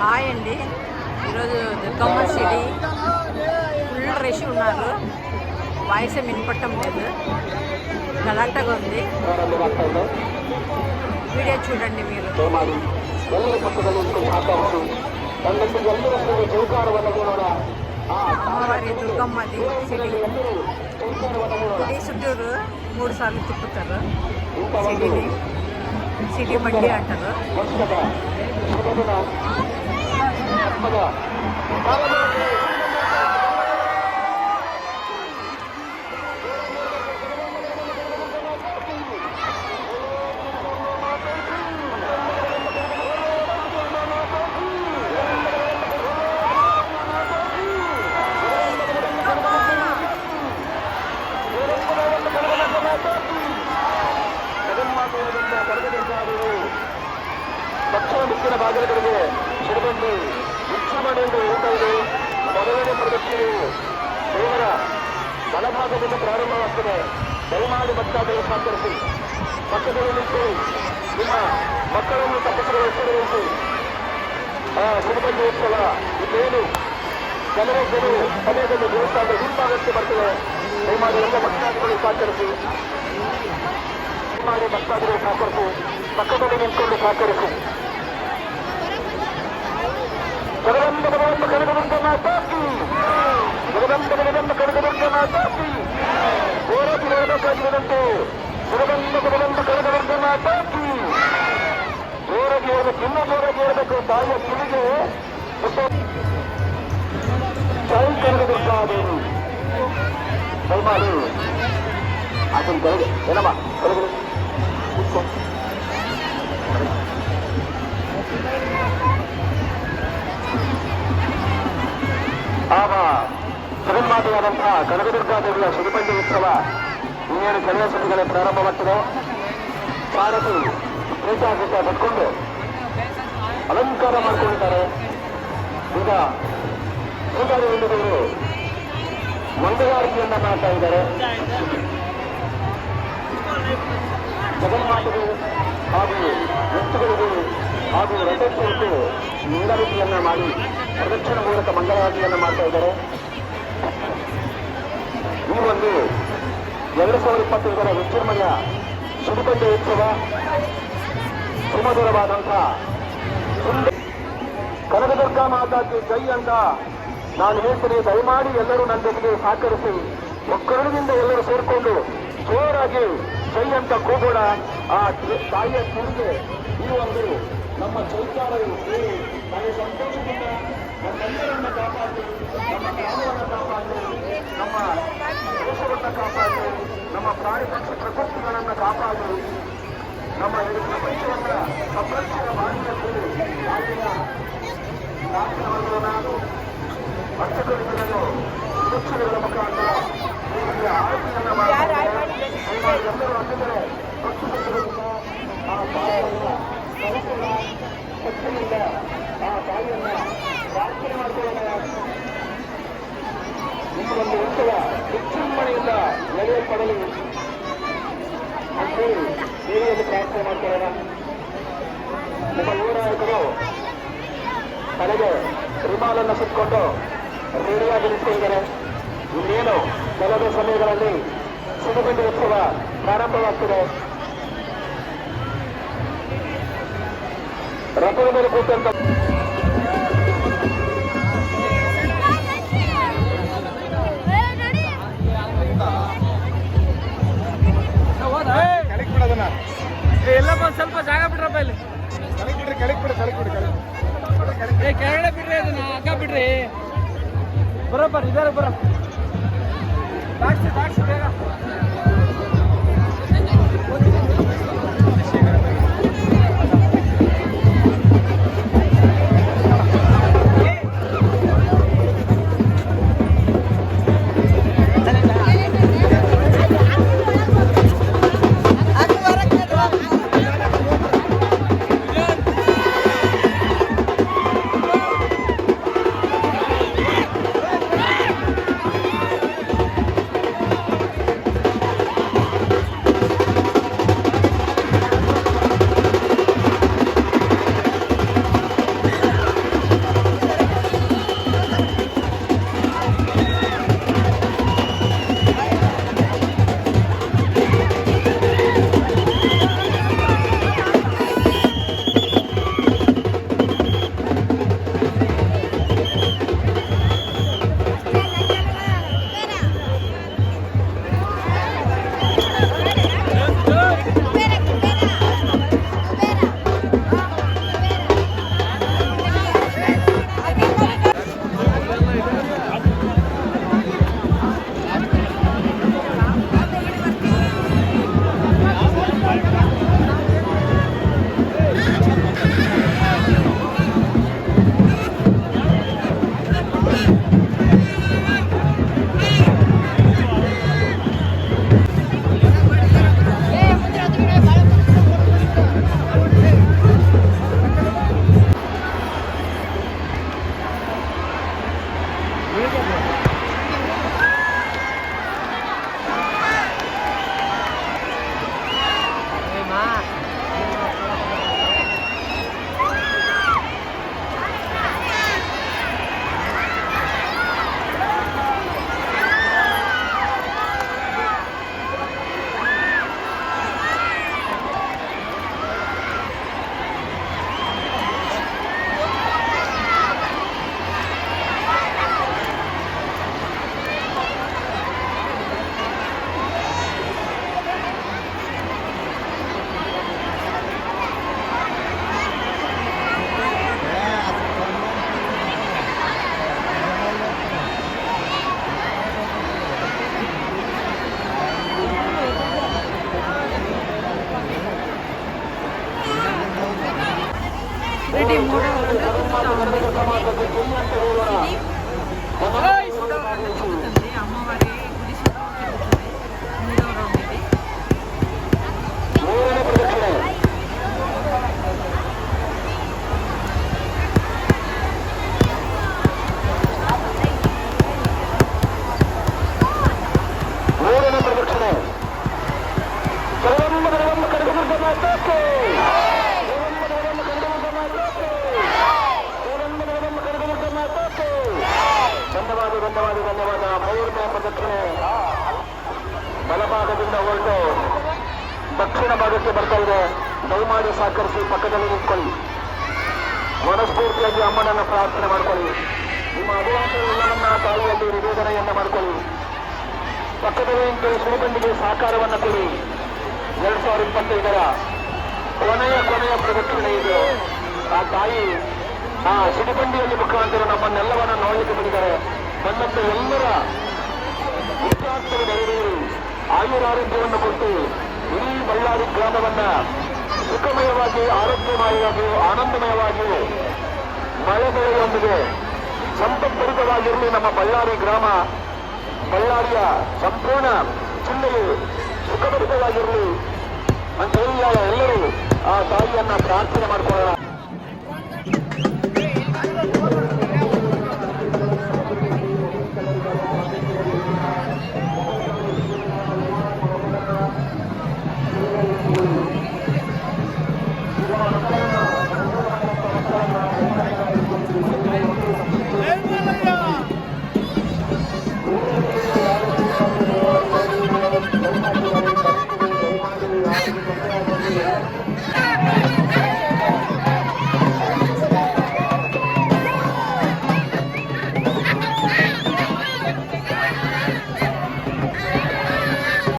Hi అండి. ఈరోజు Durgamma city full rush ఉన్నారు. వాయిస్ ఏమి వినపడటం లేదు, గలాటగా ఉంది. వీడియో చూడండి మీరు. అమ్మవారి దుర్గమ్మది సిటీ. సిటీ చుట్టూరు 3 సార్లు తిప్పుతారు. సిటీని సిటీ బండి అంటారు. ದಕ್ಷಿಣ ದಿಕ್ಕಿನ ಭಾಗಗಳಿಗೆ ಶಿರಬಂದು ಉಚ್ಚಮನೆಂದು ಊಟವಿದೆ. ಮೊದಲನೇ ಪ್ರದಕ್ಷಿಣೆಯು ದೇವರ ಬಲಭಾಗದಿಂದ ಪ್ರಾರಂಭವಾಗ್ತದೆ. ದಯಮಾಡಿ ಭಕ್ತಾದಿಗಳು ಸಹಕರಿಸಿ. ಪಕ್ಕದಲ್ಲಿ ನಿಂತು ನಿಮ್ಮ ಮಕ್ಕಳನ್ನು ತಪ್ಪಿಸಲು ಹೆಸರಿಸಿ ಶಿರಬಂದು ಉತ್ಸವ ಇದೇನು ಜನರು ಸಮಯದಲ್ಲಿ ದೇವಸ್ಥಾನದ ಹಿಂಭಾಗಕ್ಕೆ ಬರ್ತದೆ. ದಯಮಾಡಿ ಎಲ್ಲ ಭಕ್ತಾದಿಗಳು ಸಹಕರಿಸಿ. ಮಾಡಿ ಭಕ್ತಾದಿಗಳು ಸಹಕರಿಸಿ. ಪಕ್ಕದಲ್ಲಿ ನಿಂತ್ಕೊಂಡು ಸಹಕರಿಸಿ. ಜಗದಂಬ ಕನಕದುರ್ಗ ಮಾತಾಕಿ, ಜಗದಂಬ ಕನಕದುರ್ಗ ಮಾತಾಕಿ. ಜೋರಾಗಿ ಹೇಳಬೇಕಾಗಿರುವಂತೆ ಜಗದಂಬ ಕನಕದುರ್ಗ ಮಾತಾಕಿ. ಜೋರಾಗಿ ಹೇಳಬೇಕು, ಇನ್ನೂ ಜೋರಾಗಿ ಹೇಳಬೇಕು. ತಾಯಿಯ ಕಿವಿಗೆ ಜೈ ಕನಕದುರ್ಗ ದೇವಿ. ದಯಮಾಡಿ ಆತನ ಕೆಳಗೆ ಏನಮ್ಮ ಕೆಳಗಡೆ ಆಗ ಜಗನ್ಮಾತೆಯಾದಂತಹ ಕನಕದುರ್ಗಾದೇವಿಯ ಶಿರಬಂಡಿ ಉತ್ಸವ ಇನ್ನೇನು ಕೆಲವೇ ಸತಿಗಳೇ ಪ್ರಾರಂಭವಾಗ್ತದೆ. ಭಾರತಿ ಪ್ರೇತಾಕೃತ ಕಟ್ಕೊಂಡು ಅಲಂಕಾರ ಮಾಡಿಕೊಂಡಿದ್ದಾರೆ. ಈಗ ಶ್ರೀಗಾರಿ ಹೊಂದಿದವರು ಮಂಗಳಾರತಿಯನ್ನ ಮಾಡ್ತಾ ಇದ್ದಾರೆ. ಜಗನ್ಮಾತೆಗೆ ಹಾಗೂ ವ್ಯಕ್ತಿಗಳಿಗೆ ಹಾಗೂ ರಥೋತ್ಸವಕ್ಕೆ ಮಂಗಳಾರತಿಯನ್ನ ಮಾಡಿ ಪ್ರದಕ್ಷಿಣ ಮೂಲಕ ಮಂಗಳಾರತಿಯನ್ನ ಮಾಡ್ತಾ ಇದ್ದಾರೆ. ಈ ಒಂದು 2025ರ ವಿಜೃಂಭಣೆಯ ಶಿರಬಂಡಿ ಉತ್ಸವ ಸುಮಧುರವಾದಂತಹ ಕನಕದುರ್ಗ ಮಾತಾಕ್ಕೆ ಜೈ ಅಂತ ನಾನು ಹೇಳ್ತೀನಿ. ದಯಮಾಡಿ ಎಲ್ಲರೂ ನನ್ನ ಜೊತೆಗೆ ಸಹಕರಿಸಿ ಒಕ್ಕರುಳಿನಿಂದ ಎಲ್ಲರೂ ಸೇರಿಕೊಂಡು ಜೋರಾಗಿ ಜೈ ಅಂತ ಕೂಗೋಣ. ಆ ತಾಯಿಯ ಕಿವಿಗೆ ಈ ಒಂದು ನಮ್ಮ ಚೈತ್ಯಾಲಯವು ತಾಯಿ ಸಂತೋಷದಿಂದ ನಮ್ಮೆಲ್ಲರನ್ನ ಕಾಪಾಡಿ, ನಮ್ಮ ಗ್ರಾಮವನ್ನು ಕಾಪಾಡಿ, ನಮ್ಮ ದೇಶವನ್ನು ಕಾಪಾಡಿ, ನಮ್ಮ ಪ್ರಾಣಿ ಪಕ್ಷಿ ಪ್ರಕೃತಿಗಳನ್ನು ಕಾಪಾಡಿ, ನಮ್ಮ ಇಡೀ ಪ್ರಪಂಚವನ್ನ ಸಂರಕ್ಷಣೆ ಮಾಡಿಕೊಂಡು ಆಗಿನ ನಾಶನವನ್ನು ನಾನು ಅರ್ಥಕರಿಸಲು ಸುರಕ್ಷತೆಗಳ ಮುಖಾಂತರ ಆರೋಗ್ಯವನ್ನು ಮಾಡಿ ಎಲ್ಲರೂ ಅಂದಿದ್ದರೆ ಭಕ್ತಿಯಿಂದ ಆ ತಾಯಿಯನ್ನ ಶಕ್ತಿಯಿಂದ ಆ ತಾಯಿಯನ್ನ ಪ್ರಾರ್ಥನೆ ಮಾಡಿಕೊಳ್ಳೋಣ. ಈ ಒಂದು ಉತ್ಸವ ವಿಜೃಂಭಣೆಯಿಂದ ನೆರವೇರ್ಪಡಲಿ ಅಂತೇಳಿ ದೇವರಲ್ಲಿ ಪ್ರಾರ್ಥನೆ ಮಾಡ್ಕೊಳ್ಳೋಣ. ನಮ್ಮ ಯುವ ನಾಯಕರು ತಲೆಗೆ ರಿಮಾಲನ್ನು ಸುತ್ತಕೊಂಡು ರೆಡಿಯಾಗಿ ನಿಂತಿದ್ದಾರೆ. ಇನ್ನೇನು ಕೆಲವೇ ಸಮಯಗಳಲ್ಲಿ ಶಿರಬಂಡಿ ಉತ್ಸವ ಪ್ರಾರಂಭವಾಗ್ತದೆ. ರಥದ ಮೇಲೆ ಕೂತಂತ ಎಲ್ಲಪ್ಪ ಸ್ವಲ್ಪ ಜಾಗ ಬಿಡ್ರಪ್ಪ. ಇಲ್ಲಿ ಕೆಳಗಡೆ ಬಿಡ್ರಿ, ಅದನ್ನ ಅಗ್ಗ ಬಿಡ್ರಿ. ಬರಪ್ಪ ಇದಾರೆ ಬರ ದಾಟ್ಸಿ ಬೇಗ. ಶಿರಡಿ ಮೂಡೂರನ್ನು ತಿಪ್ಪುತ್ತಾ ತಿಪ್ಪುತ್ತದೆ ಅಮ್ಮವಾರಿ ಗುಡಿ ಸುತ್ತ ತಿರುಗುತ್ತದೆ ಮೂಡೂರೊಂದಿಗೆ ಮೂರನೇ ಪ್ರದಕ್ಷಿಣೆ ಮೂರನೇ ಪ್ರದಕ್ಷಿಣೆ ಜಗನ್ಮೋಹನವನ್ನು ಕಡಿದುಕೊಂಡ ಮಾತಕ್ಕೆ ಧನ್ಯವಾದ ಧನ್ಯವಾದ ಧನ್ಯವಾದ. ಮೂರನೇ ಪ್ರದಕ್ಷಿಣೆ ಬಲಭಾಗದಿಂದ ಹೊರಟು ದಕ್ಷಿಣ ಭಾಗಕ್ಕೆ ಬರ್ತಾ ಇದೆ. ದಯಮಾಡಿ ಸಹಕರಿಸಿ ಪಕ್ಕದಲ್ಲಿ ನಿಂತ್ಕೊಳ್ಳಿ. ಮನಸ್ಫೂರ್ತಿಯಾಗಿ ಅಮ್ಮನನ್ನು ಪ್ರಾರ್ಥನೆ ಮಾಡ್ಕೊಳ್ಳಿ. ನಿಮ್ಮ ಅಭಿಲಾಷೆಗಳನ್ನ ತಾಯಿಯಲ್ಲಿ ನಿವೇದನೆಯನ್ನ ಮಾಡ್ಕೊಳ್ಳಿ. ಪಕ್ಕದಲ್ಲಿ ನಿಂತು ಶ್ರೀಗಂಡಿಗೆ ಸಹಕಾರವನ್ನು ಕೊಡಿ. 2025ರ ಕೊನೆಯ ಪ್ರದಕ್ಷಿಣೆ ಇದು. ಆ ತಾಯಿ ಆ ಸಿಡಿಬಂಡಿಯಲ್ಲಿ ಮುಖಾಂತರ ನಮ್ಮನ್ನೆಲ್ಲವನ್ನ ನೋಡಲಿಕ್ಕೆ ಬಂದಿದ್ದಾರೆ. ನನ್ನಂತೆ ಎಲ್ಲರ ವಿದ್ಯಾರ್ಥಿಗಳು ನೆರವೇರಿ ಆಯುರಾರೋಗ್ಯವನ್ನು ಕೊಟ್ಟು ಇಡೀ ಬಳ್ಳಾರಿ ಗ್ರಾಮವನ್ನ ಸುಖಮಯವಾಗಿ ಆರೋಗ್ಯಮಯವಾಗಿಯೂ ಆನಂದಮಯವಾಗಿಯೂ ಮಳೆ ಬೆಳೆಯೊಂದಿಗೆ ಸಂಪದ್ಭರಿತವಾಗಿರಲಿ ನಮ್ಮ ಬಳ್ಳಾರಿ ಗ್ರಾಮ, ಬಳ್ಳಾರಿಯ ಸಂಪೂರ್ಣ ಜಿಲ್ಲೆಯು ಸುಖಭರಿತವಾಗಿರಲಿ ಅಂತ ಹೇಳಿ ಎಲ್ಲರೂ ಆ ತಾಯಿಯನ್ನ ಪ್ರಾರ್ಥನೆ ಮಾಡಿಕೊಳ್ಳೋಣ.